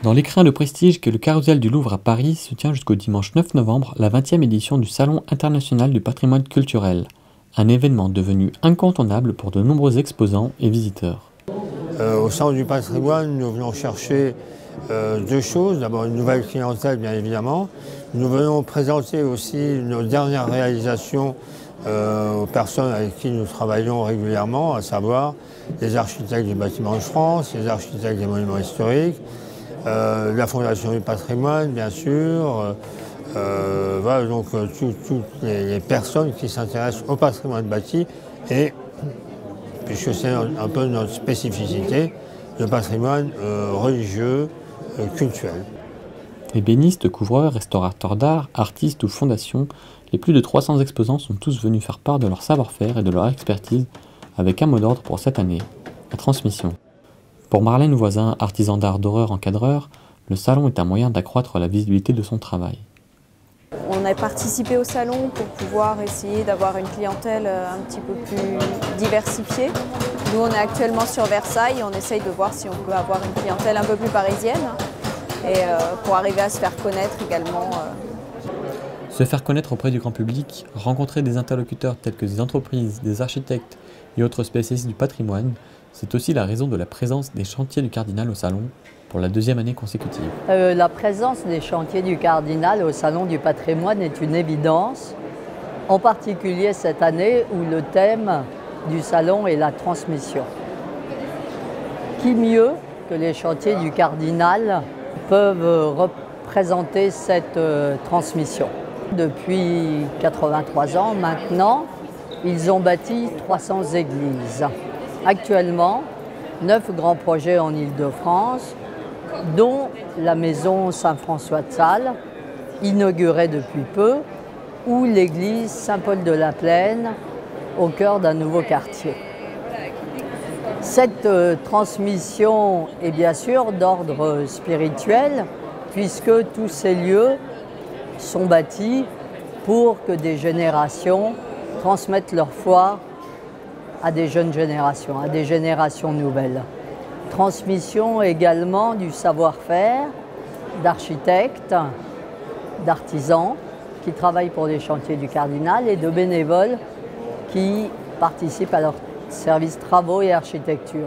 Dans l'écrin de prestige qu'est le Carrousel du Louvre à Paris se tient jusqu'au dimanche 9 novembre la 20e édition du Salon international du patrimoine culturel, un événement devenu incontournable pour de nombreux exposants et visiteurs. Au Salon du patrimoine, nous venons chercher deux choses. D'abord une nouvelle clientèle, bien évidemment. Nous venons présenter aussi nos dernières réalisations aux personnes avec qui nous travaillons régulièrement, à savoir les architectes du bâtiment de France, les architectes des monuments historiques, la Fondation du patrimoine, bien sûr. Voilà, donc toutes les personnes qui s'intéressent au patrimoine bâti et, puisque c'est un peu notre spécificité, le patrimoine religieux, culturel. Ébénistes, couvreurs, restaurateurs d'art, artistes ou fondations, les plus de 300 exposants sont tous venus faire part de leur savoir-faire et de leur expertise avec un mot d'ordre pour cette année, la transmission. Pour Marlène Voisin, artisan d'art d'horreur encadreur, le salon est un moyen d'accroître la visibilité de son travail. On a participé au salon pour pouvoir essayer d'avoir une clientèle un petit peu plus diversifiée. Nous, on est actuellement sur Versailles et on essaye de voir si on peut avoir une clientèle un peu plus parisienne et pour arriver à se faire connaître également. Se faire connaître auprès du grand public, rencontrer des interlocuteurs tels que des entreprises, des architectes et autres spécialistes du patrimoine, c'est aussi la raison de la présence des chantiers du Cardinal au salon pour la deuxième année consécutive. La présence des chantiers du Cardinal au Salon du patrimoine est une évidence, en particulier cette année où le thème du salon est la transmission. Qui mieux que les chantiers du Cardinal peuvent représenter cette transmission? Depuis 83 ans maintenant, ils ont bâti 300 églises. Actuellement, 9 grands projets en Île-de-France, dont la maison Saint-François de Sales, inaugurée depuis peu, ou l'église Saint-Paul-de-la-Plaine, au cœur d'un nouveau quartier. Cette transmission est bien sûr d'ordre spirituel, puisque tous ces lieux sont bâtis pour que des générations transmettent leur foi à des jeunes générations, à des générations nouvelles. Transmission également du savoir-faire d'architectes, d'artisans qui travaillent pour les chantiers du Cardinal et de bénévoles qui participent à leurs services travaux et architecture.